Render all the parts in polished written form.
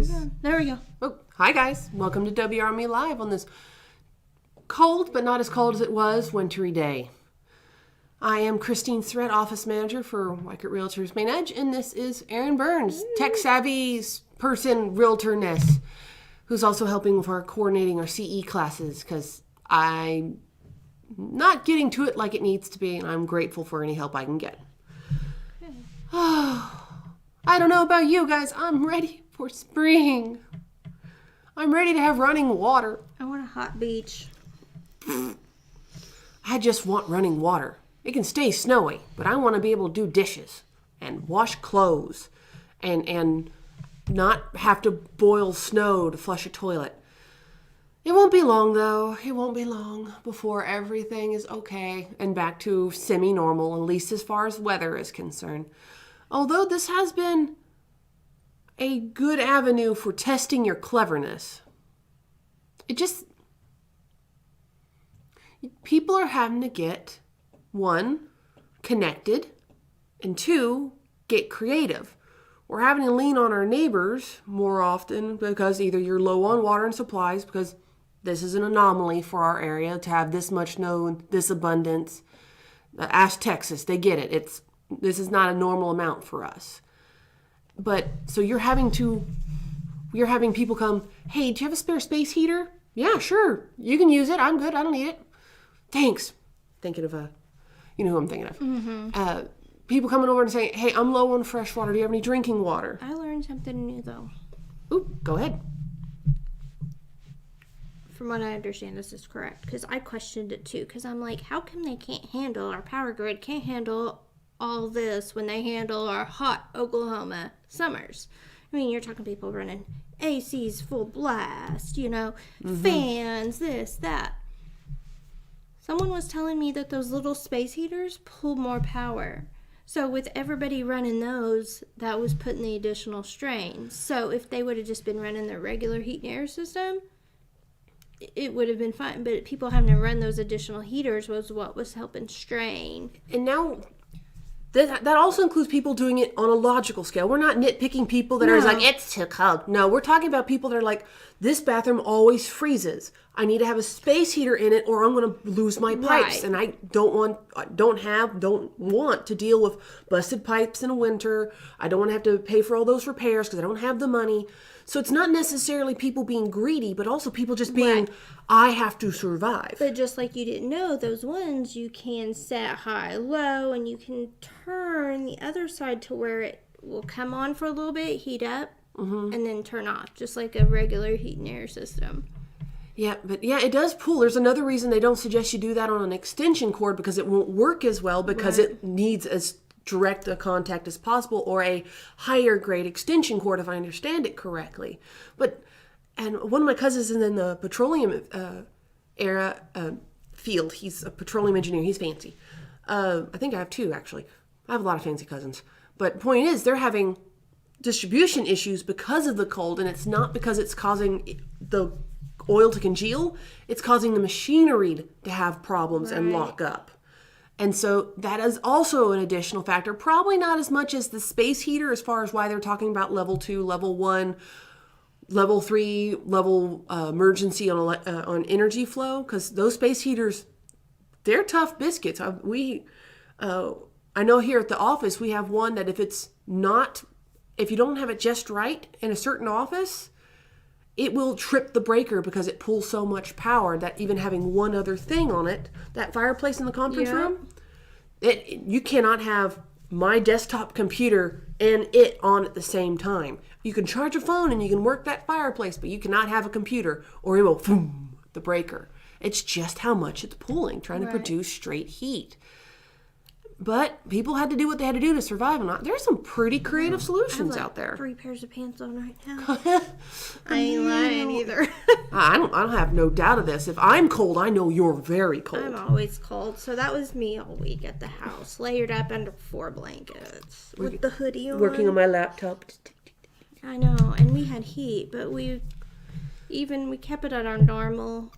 guys. There we go. Oh, hi guys. Welcome to WRME Live on this cold, but not as cold as it was, wintry day. I am Christine Threat, Office Manager for Wycott Realtors Main Edge, and this is Erin Burns, tech-savvy person, realtorness, who's also helping with our coordinating our CE classes, because I'm not getting to it like it needs to be, and I'm grateful for any help I can get. I don't know about you guys. I'm ready for spring. I'm ready to have running water. I want a hot beach. I just want running water. It can stay snowy, but I want to be able to do dishes and wash clothes and not have to boil snow to flush a toilet. It won't be long, though. It won't be long before everything is okay and back to semi-normal, at least as far as weather is concerned. Although this has been a good avenue for testing your cleverness. People are having to get, one, connected, and two, get creative. We're having to lean on our neighbors more often because either you're low on water and supplies, because this is an anomaly for our area to have this much snow, this abundance. Ask Texas, they get it. This is not a normal amount for us. But so you're having people come, hey, do you have a spare space heater? Yeah, sure. You can use it. I'm good. I don't need it. Thanks. Thinking of you know who I'm thinking of. Mm-hmm. People coming over and saying, hey, I'm low on fresh water. Do you have any drinking water? I learned something new, though. Ooh, go ahead. From what I understand, this is correct. Because I questioned it, too. Because I'm like, how come they can't handle, our power grid can't handle all this when they handle our hot Oklahoma summers? I mean, you're talking people running ACs full blast, fans, this, that. Someone was telling me that those little space heaters pull more power. So with everybody running those, that was putting the additional strain. So if they would have just been running their regular heat and air system, it would have been fine. But people having to run those additional heaters was what was helping strain. And now that also includes people doing it on a logical scale. We're not nitpicking people that are like, it's too cold. No, we're talking about people that are like, this bathroom always freezes. I need to have a space heater in it or I'm going to lose my pipes. Right. And I don't want to deal with busted pipes in the winter. I don't want to have to pay for all those repairs because I don't have the money. So it's not necessarily people being greedy, but also people just being, I have to survive. But just like you didn't know, those ones you can set high, low, and you can turn the other side to where it will come on for a little bit, heat up, and then turn off, just like a regular heat and air system. Yeah, but it does pull. There's another reason they don't suggest you do that on an extension cord because it won't work as well because it needs as direct a contact as possible or a higher grade extension cord if I understand it correctly. And one of my cousins is in the petroleum field. He's a petroleum engineer. He's fancy. I think I have two actually. I have a lot of fancy cousins. But point is they're having distribution issues because of the cold, and it's not because it's causing the oil to congeal. It's causing the machinery to have problems and lock up. And so that is also an additional factor. Probably not as much as the space heater as far as why they're talking about level 2, level 1, level 3, level emergency on energy flow. Because those space heaters, they're tough biscuits. I know here at the office we have one that if you don't have it just right in a certain office, it will trip the breaker because it pulls so much power that even having one other thing on it, that fireplace in the conference room, you cannot have my desktop computer and it on at the same time. You can charge a phone and you can work that fireplace, but you cannot have a computer or it will boom, the breaker. It's just how much it's pulling, trying to produce straight heat. But people had to do what they had to do to survive. And there's some pretty creative solutions out there. 3 pairs of pants on right now. I ain't lying either. I don't have no doubt of this. If I'm cold, I know you're very cold. I'm always cold. So that was me all week at the house, layered up under 4 blankets with the hoodie on. Working on my laptop. I know, and we had heat, but we kept it at our normal.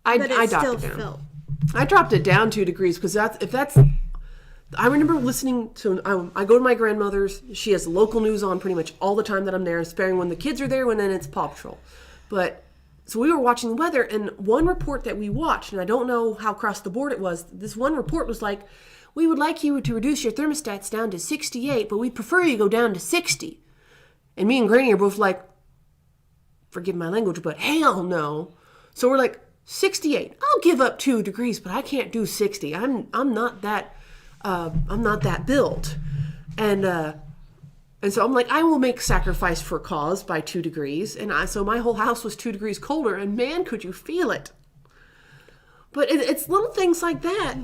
I dropped it down. I dropped it down 2 degrees because I remember listening to, I go to my grandmother's. She has local news on pretty much all the time that I'm there, sparing when the kids are there, when then it's Paw Patrol. But, so we were watching the weather, and one report that we watched, and I don't know how across the board it was, this one report was like, we would like you to reduce your thermostats down to 68, but we prefer you go down to 60. And me and Granny are both like, forgive my language, but hell no. So we're like, 68. I'll give up 2 degrees, but I can't do 60. I'm not that built. And so I'm like, I will make sacrifice for cause by 2 degrees. And so my whole house was 2 degrees colder, and man, could you feel it. But it's little things like that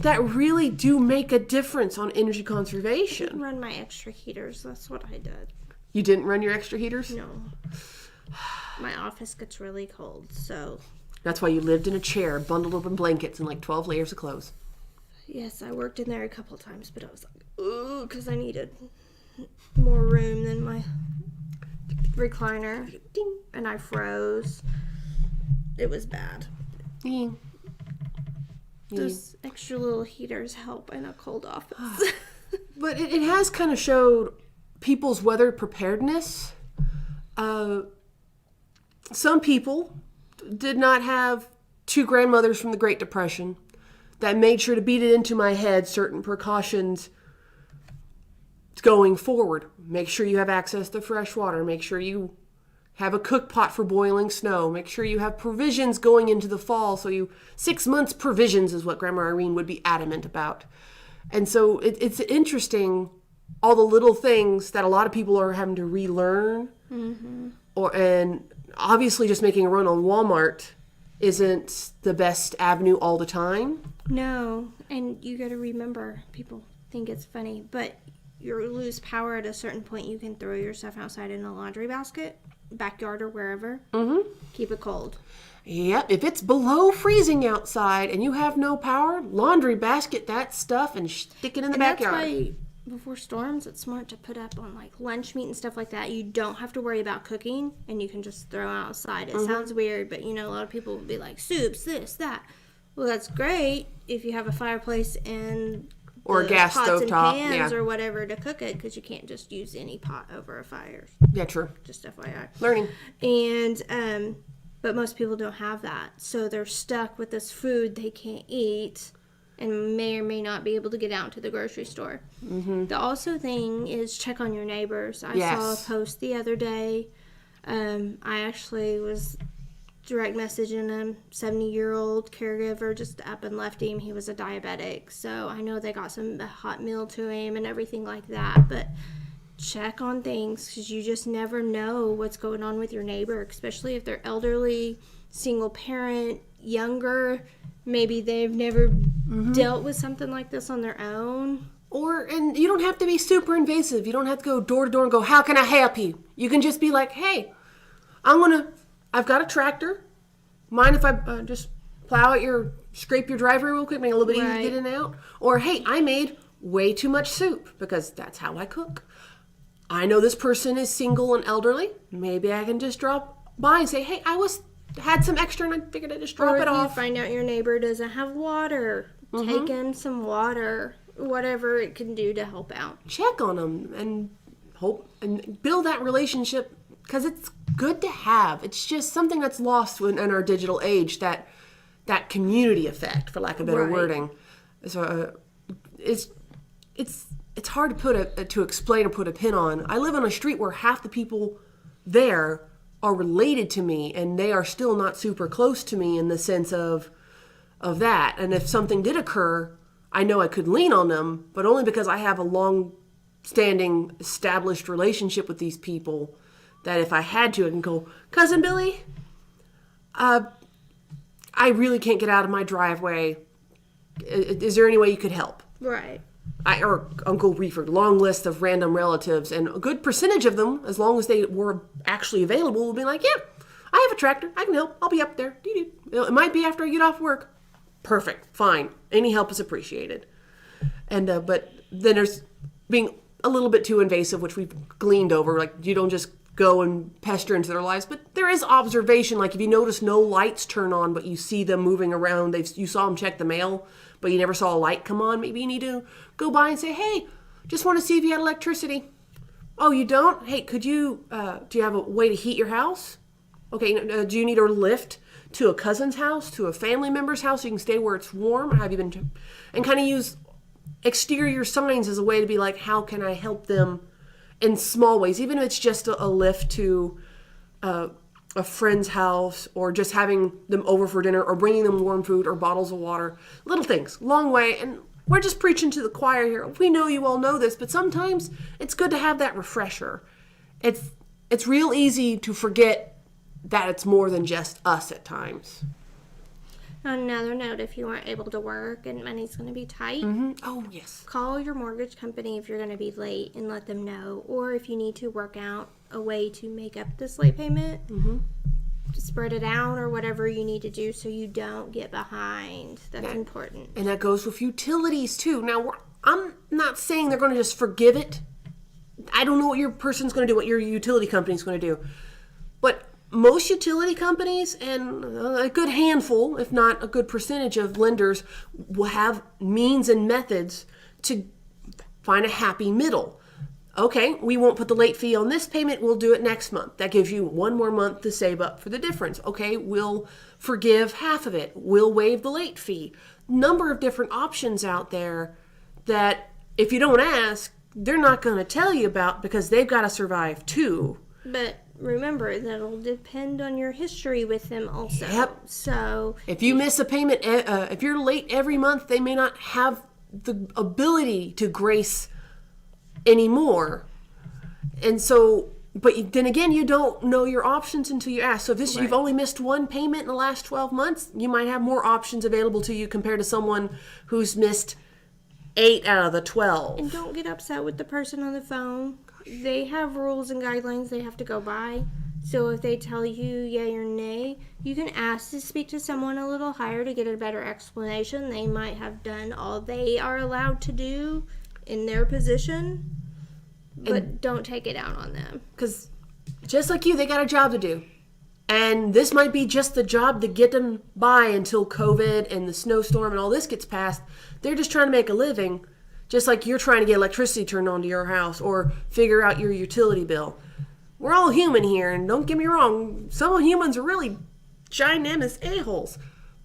that really do make a difference on energy conservation. Run my extra heaters. That's what I did. You didn't run your extra heaters? No. My office gets really cold, so... That's why you lived in a chair, bundled up in blankets and like 12 layers of clothes. Yes, I worked in there a couple times, but I was like, ooh, because I needed more room than my recliner. Ding. And I froze. It was bad. Ding. Those extra little heaters help in a cold office. But it has kind of showed people's weather preparedness. Some people did not have 2 grandmothers from the Great Depression that made sure to beat it into my head certain precautions going forward. Make sure you have access to fresh water. Make sure you have a cook pot for boiling snow. Make sure you have provisions going into the fall. 6 months provisions is what Grandma Irene would be adamant about. And so it's interesting, all the little things that a lot of people are having to relearn. Mm-hmm. And obviously just making a run on Walmart isn't the best avenue all the time. No, and you got to remember, people think it's funny, but you lose power at a certain point. You can throw your stuff outside in a laundry basket, backyard or wherever. Mm-hmm. Keep it cold. Yep, if it's below freezing outside and you have no power, laundry basket that stuff and stick it in the backyard. That's why before storms, it's smart to put up on like lunch meat and stuff like that. You don't have to worry about cooking, and you can just throw outside. It sounds weird, but you know, a lot of people will be like, soups, this, that. Well, that's great if you have a fireplace and or a gas pots stove and top, pans yeah, or whatever to cook it, because you can't just use any pot over a fire. Yeah, true. Just FYI. Learning. And but most people don't have that, so they're stuck with this food they can't eat, and may or may not be able to get out to the grocery store. Mm-hmm. The also thing is check on your neighbors. I saw a post the other day. I actually was direct messaging a 70-year-old caregiver just up and left him. He was a diabetic, so I know they got some hot meal to him and everything like that, but check on things, because you just never know what's going on with your neighbor, especially if they're elderly, single parent, younger. Maybe they've never dealt with something like this on their own. And you don't have to be super invasive. You don't have to go door to door and go, how can I help you? You can just be like, hey, I've got a tractor. Mind if I just scrape your driveway real quick, make it a little bit easier to get in and out? Or, hey, I made way too much soup because that's how I cook. I know this person is single and elderly. Maybe I can just drop by and say, hey, had some extra and I figured I'd just drop it off. You find out your neighbor doesn't have water. Take him some water. Whatever it can do to help out. Check on them and hope and build that relationship, because it's good to have. It's just something that's lost in our digital age, that community effect, for lack of better wording. So it's hard to explain or put a pin on. I live on a street where half the people there are related to me, and they are still not super close to me in the sense of that. And if something did occur, I know I could lean on them, but only because I have a long-standing, established relationship with these people, that if I had to, I can go, Cousin Billy, I really can't get out of my driveway. Is there any way you could help? Right. Or Uncle Reefer, long list of random relatives, and a good percentage of them, as long as they were actually available, will be like, yeah, I have a tractor. I can help. I'll be up there. It might be after I get off work. Perfect. Fine. Any help is appreciated. And but then there's being a little bit too invasive, which we've gleaned over. Like, you don't just go and pester into their lives. But there is observation. Like if you notice no lights turn on, but you see them moving around, you saw them check the mail, but you never saw a light come on, maybe you need to go by and say, hey, just want to see if you had electricity. Oh, you don't? Hey, could you, do you have a way to heat your house? Okay, do you need a lift to a cousin's house, to a family member's house so you can stay where it's warm? Or have you been, and kind of use exterior signs as a way to be like, how can I help them in small ways, even if it's just a lift to a friend's house, or just having them over for dinner, or bringing them warm food or bottles of water. Little things, long way. And we're just preaching to the choir here. We know you all know this, but sometimes it's good to have that refresher. It's real easy to forget that it's more than just us at times. On another note, if you aren't able to work and money's going to be tight, Oh, yes. call your mortgage company if you're going to be late and let them know. Or if you need to work out a way to make up this late payment, spread it out or whatever you need to do so you don't get behind. That's important. And that goes with utilities too. Now, I'm not saying they're going to just forgive it. I don't know what your person's going to do, what your utility company's going to do. But most utility companies, and a good handful, if not a good percentage of lenders, will have means and methods to find a happy middle. Okay, we won't put the late fee on this payment, we'll do it next month. That gives you one more month to save up for the difference. Okay, we'll forgive half of it. We'll waive the late fee. Number of different options out there that if you don't ask, they're not going to tell you about, because they've got to survive too. But remember, that'll depend on your history with them also. Yep. So If you miss a payment, if you're late every month, they may not have the ability to grace anymore. And so, but then again, you don't know your options until you ask. So if you've only missed one payment in the last 12 months, you might have more options available to you compared to someone who's missed 8 out of the 12. And don't get upset with the person on the phone. They have rules and guidelines they have to go by. So if they tell you yay or nay, you can ask to speak to someone a little higher to get a better explanation. They might have done all they are allowed to do in their position, but don't take it out on them. Because just like you, they got a job to do. And this might be just the job to get them by until COVID and the snowstorm and all this gets passed. They're just trying to make a living, just like you're trying to get electricity turned on to your house or figure out your utility bill. We're all human here, and don't get me wrong, some humans are really ginormous a-holes.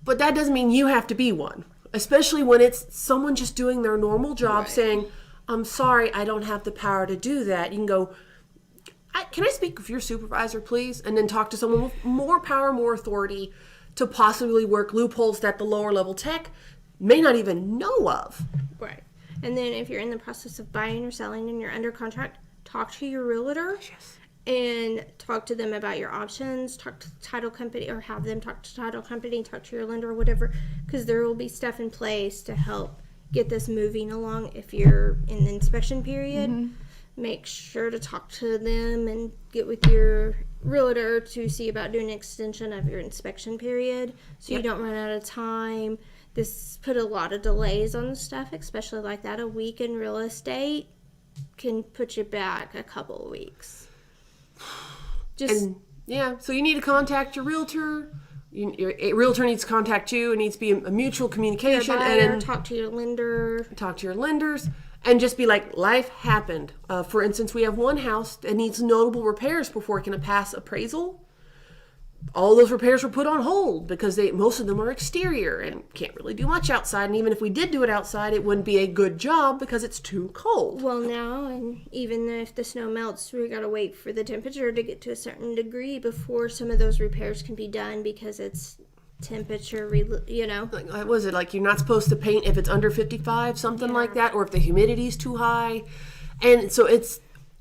But that doesn't mean you have to be one, especially when it's someone just doing their normal job saying, I'm sorry, I don't have the power to do that. You can go, can I speak with your supervisor, please? And then talk to someone with more power, more authority to possibly work loopholes that the lower level tech may not even know of. Right. And then if you're in the process of buying or selling and you're under contract, talk to your realtor and talk to them about your options. Talk to the title company, or have them talk to the title company, talk to your lender or whatever, because there will be stuff in place to help get this moving along. If you're in the inspection period, make sure to talk to them and get with your realtor to see about doing an extension of your inspection period so you don't run out of time. This put a lot of delays on the stuff, especially like that. A week in real estate can put you back a couple of weeks. So you need to contact your realtor. Your realtor needs to contact you. It needs to be a mutual communication. And talk to your lender. Talk to your lenders. And just be like, life happened. For instance, we have one house that needs notable repairs before it can pass appraisal. All those repairs were put on hold because most of them are exterior and can't really do much outside. And even if we did do it outside, it wouldn't be a good job because it's too cold. Well, now, and even if the snow melts, we got to wait for the temperature to get to a certain degree before some of those repairs can be done because it's temperature, What was it? Like you're not supposed to paint if it's under 55, something like that, or if the humidity's too high. And so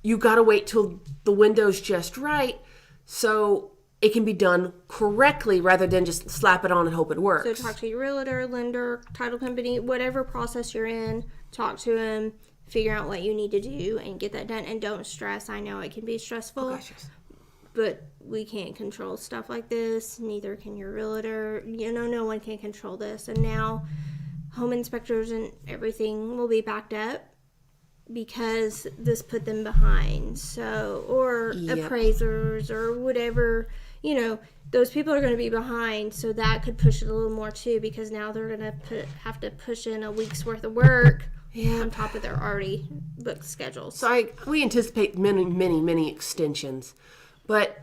you got to wait till the window's just right. So it can be done correctly rather than just slap it on and hope it works. So talk to your realtor, lender, title company, whatever process you're in, talk to them, figure out what you need to do and get that done. And don't stress. I know it can be stressful, Oh, gosh, yes. but we can't control stuff like this. Neither can your realtor. No one can control this. And now home inspectors and everything will be backed up. because this put them behind. So, or Yep. appraisers or whatever, those people are going to be behind. So that could push it a little more too, because now they're going to have to push in a week's worth of work on top of their already booked schedules. So we anticipate many, many, many extensions. But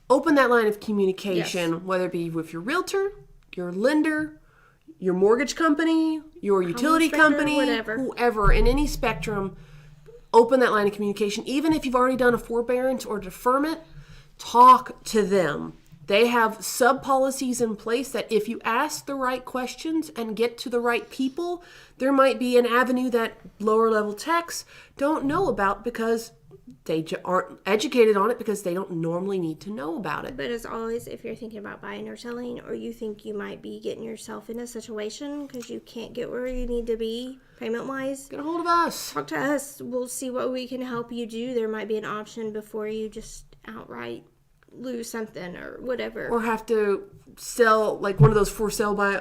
open that line of communication, whether it be with your realtor, your lender, your mortgage company, your utility inspector, company, whatever. whoever, in any spectrum, open that line of communication. Even if you've already done a forbearance or deferment, talk to them. They have sub-policies in place that if you ask the right questions and get to the right people, there might be an avenue that lower-level techs don't know about because they aren't educated on it, because they don't normally need to know about it. But as always, if you're thinking about buying or selling, or you think you might be getting yourself in a situation because you can't get where you need to be payment-wise, Get a hold of us. talk to us. We'll see what we can help you do. There might be an option before you just outright lose something or whatever. Or have to sell, like one of those for sale by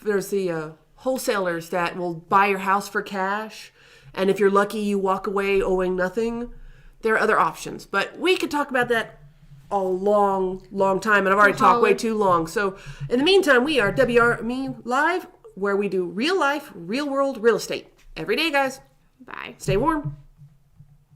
there's the wholesalers that will buy your house for cash, and if you're lucky you walk away owing nothing. There are other options, but we could talk about that a long time, and I've already talked way too long. So in the meantime, we are WRME Live, where we do real life, real world real estate every day, guys. Bye. Stay warm.